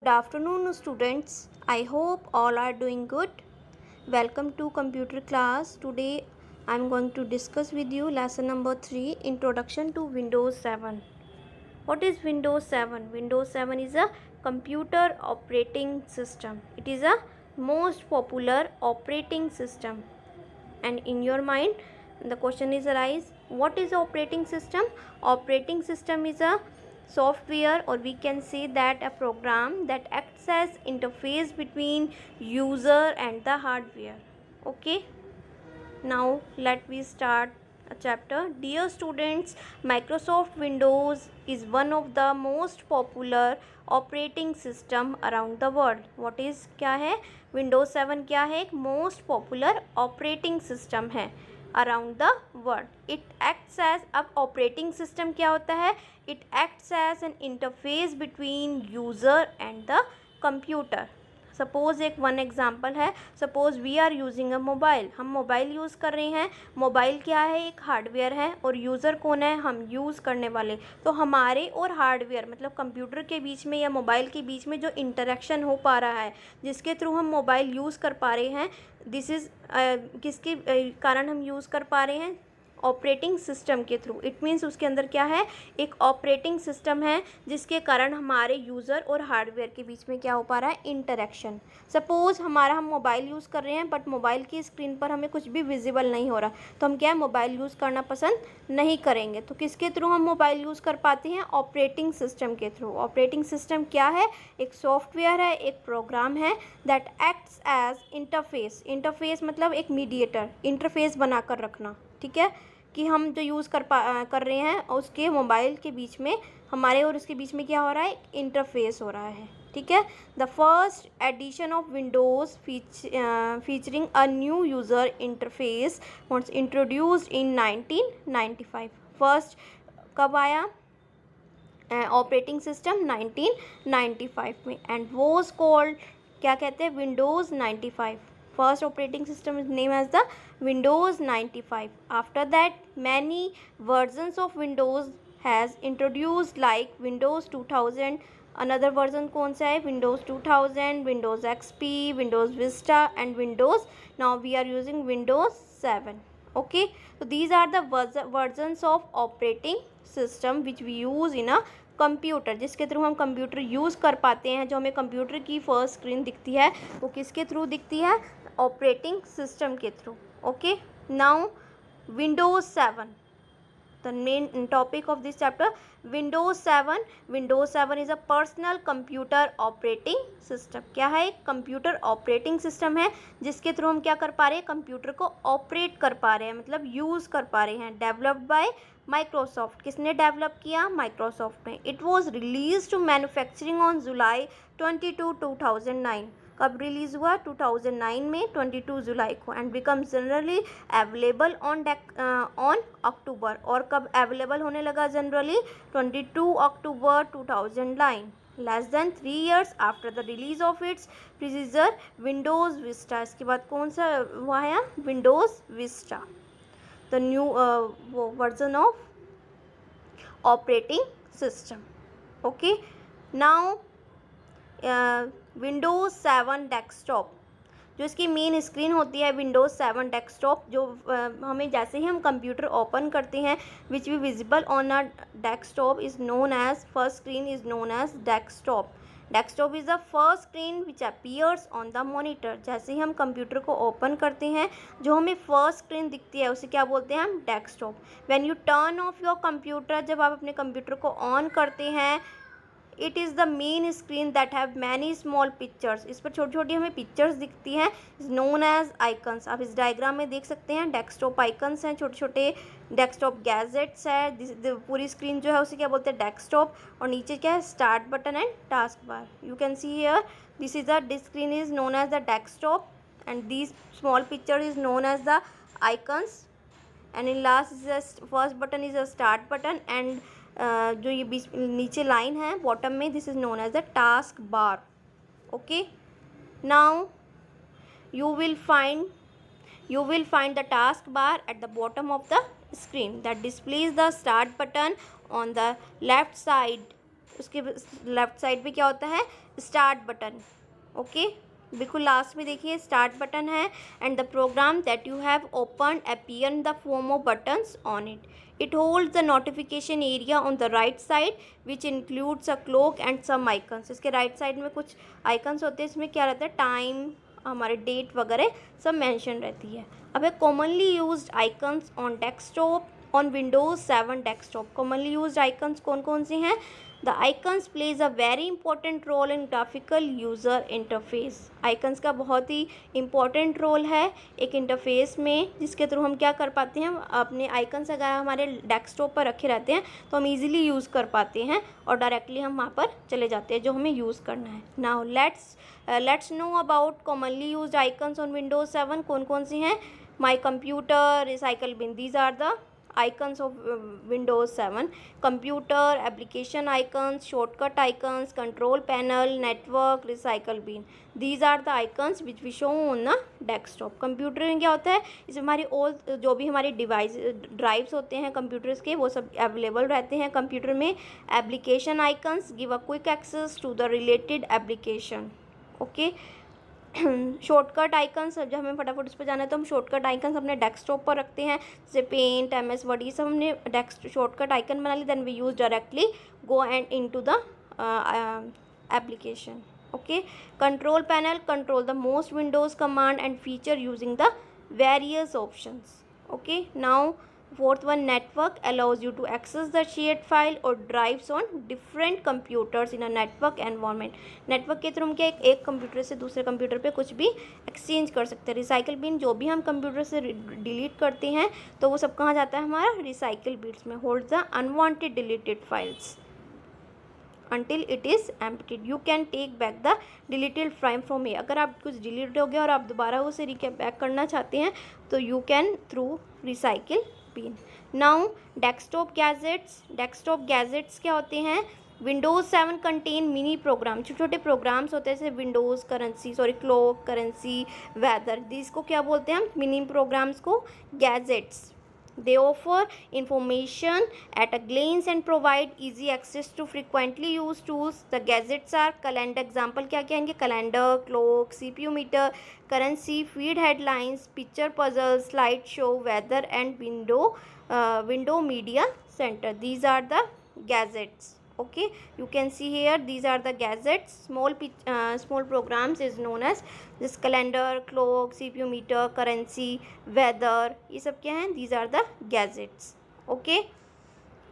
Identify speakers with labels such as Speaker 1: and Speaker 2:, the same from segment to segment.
Speaker 1: afternoon, students. I hope all are doing good. Welcome to computer class. Today I am going to discuss with you lesson number 3, Introduction to Windows 7. What is Windows 7? Windows 7 is a computer operating system. It is a most popular operating system. And in your mind, the question is arise, what is operating system? Operating system is a software, or we can say that a program that acts as interface between user and the hardware. Okay, now let me start a chapter. Dear students, Microsoft Windows is one of the most popular operating system around the world. What is क्या है? Windows 7 क्या है? एक most popular operating system है around the world. It acts as, अब operating system क्या होता है? It acts as an interface between user and the computer. Suppose एक वन एग्जांपल है, suppose we are using a mobile, हम mobile use कर रहे हैं. मोबाइल क्या है? एक हार्डवेयर है, और यूज़र कौन है? हम यूज़ करने वाले. तो हमारे और हार्डवेयर मतलब कंप्यूटर के बीच में या मोबाइल के बीच में जो इंटरेक्शन हो पा रहा है, जिसके थ्रू हम मोबाइल यूज़ कर पा रहे हैं, दिस इज़ किसके कारण हम यूज़ कर पा रहे हैं? ऑपरेटिंग सिस्टम के थ्रू. इट मीन्स उसके अंदर क्या है? एक ऑपरेटिंग सिस्टम है जिसके कारण हमारे यूज़र और हार्डवेयर के बीच में क्या हो पा रहा है? इंटरेक्शन. सपोज़ हम मोबाइल यूज़ कर रहे हैं, बट मोबाइल की स्क्रीन पर हमें कुछ भी विजिबल नहीं हो रहा, तो हम क्या है? मोबाइल यूज़ करना पसंद नहीं करेंगे. तो किसके थ्रू हम मोबाइल यूज़ कर पाते हैं? ऑपरेटिंग सिस्टम के थ्रू. ऑपरेटिंग सिस्टम क्या है? एक सॉफ्टवेयर है, एक प्रोग्राम है that acts as interface. Interface मतलब एक मीडिएटर, इंटरफेस बनाकर रखना. ठीक है, कि हम जो यूज़ कर रहे हैं उसके मोबाइल के बीच में, हमारे और उसके बीच में क्या हो रहा है? इंटरफेस हो रहा है. ठीक है. The first edition of Windows featuring a new user interface was introduced in 1995. First कब आया ऑपरेटिंग सिस्टम? 1995 में. एंड वॉज कॉल्ड, क्या कहते हैं? Windows 95. First operating system is named as the Windows 95. After that, many versions of Windows has introduced like Windows 2000. Another version कौन सा है? Windows 2000, Windows XP, Windows Vista and Windows. Now we are using Windows 7. Okay, so these are the versions of operating system which we use in a computer, जिसके through हम computer use कर पाते हैं. जो हमें कंप्यूटर की first screen दिखती है वो किसके थ्रू दिखती है? ऑपरेटिंग सिस्टम के through. Okay, now Windows 7, the main topic of this chapter. Windows 7 is a personal computer operating system. क्या है? एक कंप्यूटर ऑपरेटिंग सिस्टम है जिसके थ्रू हम क्या कर पा रहे हैं? कंप्यूटर को ऑपरेट कर पा रहे हैं, मतलब यूज़ कर पा रहे हैं. Developed by Microsoft. किसने डेवलप किया? माइक्रोसॉफ्ट ने. It was release to manufacturing on July 22, 2009. कब रिलीज़ हुआ? 2009 में 22 जुलाई को. And become generally available on October. और कब अवेलेबल होने लगा generally? 22 October 2009. Less than 3 years after the release of its precursor Windows Vista. इसके बाद कौन सा हुआ है? Windows Vista, the new version of operating system. Okay, now Windows 7 desktop. जो इसकी मेन स्क्रीन होती है विंडोज़ 7 डेस्कटॉप, जो हमें जैसे ही हम कंप्यूटर ओपन करते हैं, which we visible on a desktop is known as, first screen is known as desktop. Desktop is the first screen which appears on the monitor. जैसे ही हम कंप्यूटर को ओपन करते हैं, जो हमें फर्स्ट स्क्रीन दिखती है उसे क्या बोलते हैं हम? Desktop. When U turn off your computer, जब आप अपने कंप्यूटर को ऑन करते हैं, it is the main screen that have many small pictures. इस पर छोटी छोटी हमें पिक्चर्स दिखती हैं, इज नोन एज आइकन्स. आप इस डायग्राम में देख सकते हैं डेस्कटॉप आइकन्स हैं, छोटे छोटे डेस्कटॉप गैजेट्स है. पूरी स्क्रीन जो है उसे क्या बोलते हैं? डेस्कटॉप. और नीचे क्या है? Start button and task bar. You can see here this is the screen is known as the desktop and this small picture is known as the icons. And in last is first button is a start button. And जो ये बीच नीचे line है bottom में, this is known as the task bar. Okay, now you will find the task bar at the bottom of the screen that displays the start button on the left side उसके left side पे क्या होता है, start button. Okay, बिल्कुल last में देखिए start button है, and the program that you have open appear in the form of buttons on it. It holds the notification area on the right side which includes a clock and some icons. इसके right side में कुछ icons होते हैं, इसमें क्या रहता है, time, हमारे डेट वगैरह सब मेंशन रहती है। अब है commonly used icons on desktop on Windows 7 desktop. Commonly used icons कौन कौन से हैं? The icons plays a very important role in graphical user interface. Icons का बहुत ही इंपॉर्टेंट रोल है एक इंटरफेस में, जिसके थ्रू हम क्या कर पाते हैं, अपने आइकन्स अगर हमारे डेस्कटॉप पर रखे रहते हैं तो हम इजीली यूज़ कर पाते हैं और डायरेक्टली हम वहाँ पर चले जाते हैं जो हमें यूज़ करना है। Now let's know about commonly used icons on Windows 7। कौन कौन से हैं? My computer, recycle bin, these are the icons of Windows 7. Computer, application icons, shortcut icons, control panel, network, recycle bin. These are the icons which we show on the desktop. Computer में क्या होता है, इसमें हमारी all जो भी हमारी device drives होते हैं कंप्यूटर्स के वो सब अवेलेबल रहते हैं कंप्यूटर में। Application icons give a quick access to the related application. Okay, shortcut icons, जब हमें फटाफट उस पर जाना है तो हम शॉर्टकट आइकन्स अपने डेस्कटॉप पर रखते हैं, जैसे पेंट, MS वर्ड, ये सब हमने शॉर्टकट आइकन बना ली, then we use directly go and into the application. Okay, control panel control the most Windows command and feature using the various options. Okay, now fourth one, network allows you to access the shared file or drives on different computers in a network environment. Network के through हम क्या एक computer से दूसरे computer पे कुछ भी exchange कर सकते हैं। रिसाइकल बिन, जो भी हम कंप्यूटर से डिलीट करते हैं तो वो सब कहाँ जाता है, हमारा रिसाइकल बिन्स में। Hold the unwanted deleted files until it is emptied. You can take back the deleted file from here. अगर आप कुछ डिलीट हो गया और आप दोबारा उसे बैक करना चाहते हैं तो you can through recycle bin. Now desktop gadgets. Desktop gadgets क्या होते हैं? Windows 7 contain mini program, छोटे छोटे प्रोग्राम्स होते हैं जैसे Windows currency, clock, currency, weather, इसको क्या बोलते हैं हम? मिनी प्रोग्राम्स को gadgets. They offer information at a glance and provide easy access to frequently used tools. The gadgets are calendar. Example क्या क्या इनके? calendar, clock, CPU meter, currency, feed headlines, picture puzzle, slideshow, weather and window media center. These are the gadgets. Okay, you can see here these are the gadgets. Small programs is known as this calendar, clock, CPU meter, currency, weather, ये सब क्या हैं? These are the gadgets. Okay,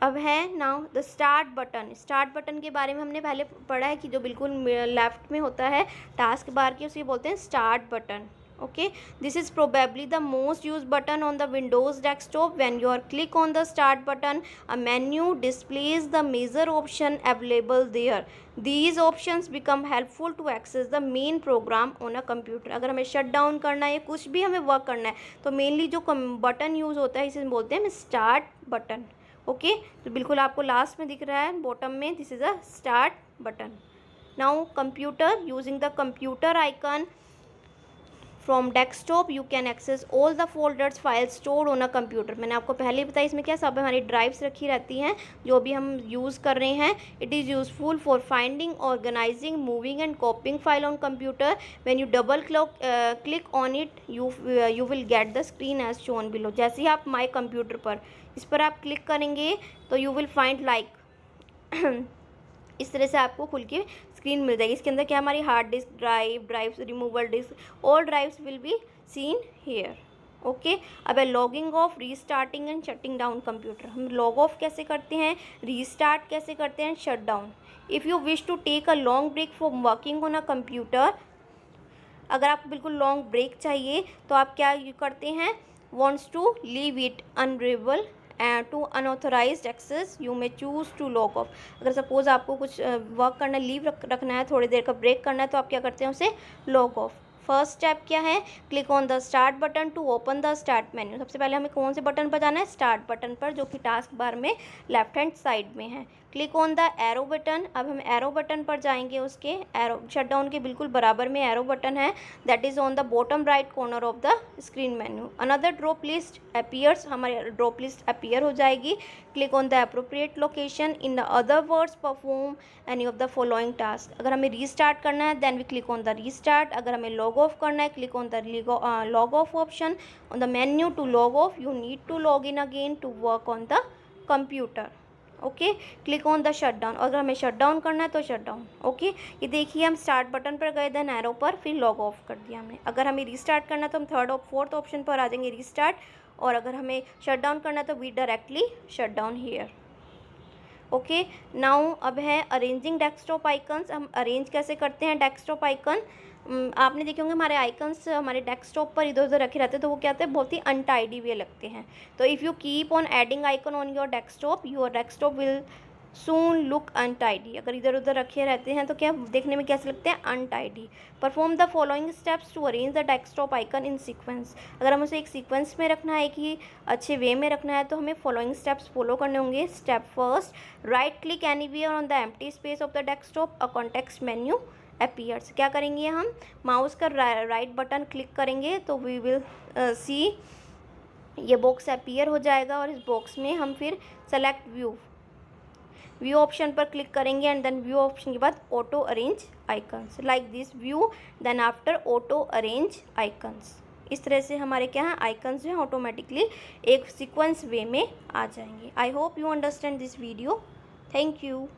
Speaker 1: अब है now the start button. Start button के बारे में हमने पहले पढ़ा है कि जो बिल्कुल लेफ्ट में होता है टास्क बार के, उसे बोलते हैं start button. Okay, this is probably the most used button on the Windows desktop. When you click on the start button, a menu displays the major option available there. These options become helpful to access the main program on a computer. अगर हमें shut down करना है, कुछ भी हमें work करना है तो मेनली जो बटन यूज़ होता है इसे बोलते हैं स्टार्ट बटन। ओके, तो बिल्कुल आपको लास्ट में दिख रहा है बॉटम में, this is a start button. Now computer, using the computer icon from desktop you can access all the folders files stored on a computer. मैंने आपको पहले ही बताया इसमें क्या सब हमारी ड्राइव्स रखी रहती हैं जो भी हम यूज़ कर रहे हैं। It is useful for finding, organizing, moving and copying file on computer. When you double click on it you will get the screen as shown below. जैसे ही आप माई कंप्यूटर पर इस पर आप क्लिक करेंगे तो यू विल फाइंड लाइक इस तरह से आपको खुल के स्क्रीन मिल जाएगी। इसके अंदर क्या हमारी hard disk, drives, removal disk, all drives will be seen here. Okay, अब है logging off, restarting and shutting down computer. हम लॉग ऑफ कैसे करते हैं, रीस्टार्ट कैसे करते हैं, shut down. If you wish to take a long break from working on a computer, अगर आपको बिल्कुल लॉन्ग ब्रेक चाहिए तो आप क्या करते हैं, wants to leave it unavailable to unauthorized access you may choose to log off. अगर सपोज आपको कुछ वर्क करना, लीव रखना है, थोड़ी देर का ब्रेक करना है तो आप क्या करते हैं, उसे लॉग ऑफ। फर्स्ट स्टेप क्या है, click on the start button to open the start menu. सबसे पहले हमें कौन से बटन पर जाना है, स्टार्ट बटन पर, जो कि टास्क बार में लेफ्ट हैंड साइड में है। Click on the arrow button. अब हम एरो बटन पर जाएंगे, उसके एरो शट डाउन के बिल्कुल बराबर में एरो बटन है, that is on the bottom right corner of the screen menu. Another drop list appears, हमारी ड्रॉप लिस्ट अपीयर हो जाएगी। Click on the appropriate location. In the other words perform any of the following task. अगर हमें restart करना है then we click on the restart. अगर हमें log off करना है click on the log off option. On the menu to log off you need to log in again to work on the computer. Okay, click on the shut down. अगर हमें shut down करना है तो shut down. Okay, ये देखिए हम start button पर गए, देन एरो पर, फिर लॉग ऑफ कर दिया हमने। अगर हमें रीस्टार्ट करना है तो हम थर्ड और फोर्थ ऑप्शन पर आ जाएंगे, रीस्टार्ट। और अगर हमें शट डाउन करना है तो we directly shut down here. Okay, now अब है अरेंजिंग डेस्कटॉप आइकन्स। हम अरेंज कैसे करते हैं डेस्कटॉप आइकन। आपने देखे होंगे हमारे आइकन्स हमारे डेस्कटॉप पर इधर उधर रखे रहते हैं, तो वो क्या होते हैं, बहुत ही अनटाइडी वे लगते हैं। तो if you keep on adding icon on your desktop will soon look untidy. अगर इधर उधर रखे रहते हैं तो क्या देखने में कैसे लगते हैं, untidy. Perform the following steps to arrange the desktop icon in sequence. अगर हमें उसे एक सीक्वेंस में रखना है, कि अच्छे वे में रखना है, तो हमें फॉलोइंग स्टेप्स फॉलो करने होंगे। Step first, right click anywhere on the empty space of the desktop, a context menu appears. क्या करेंगे, हम माउस का राइट बटन क्लिक करेंगे तो वी विल सी ये बॉक्स अपीयर हो जाएगा, और इस बॉक्स में हम फिर सेलेक्ट व्यू ऑप्शन पर क्लिक करेंगे, एंड देन व्यू ऑप्शन के बाद auto arrange icons like this view, then after auto arrange icons. इस तरह से हमारे क्या है, आइकन्स जो हैं ऑटोमेटिकली एक सीक्वेंस वे में आ जाएंगे। I hope you understand this video. Thank you.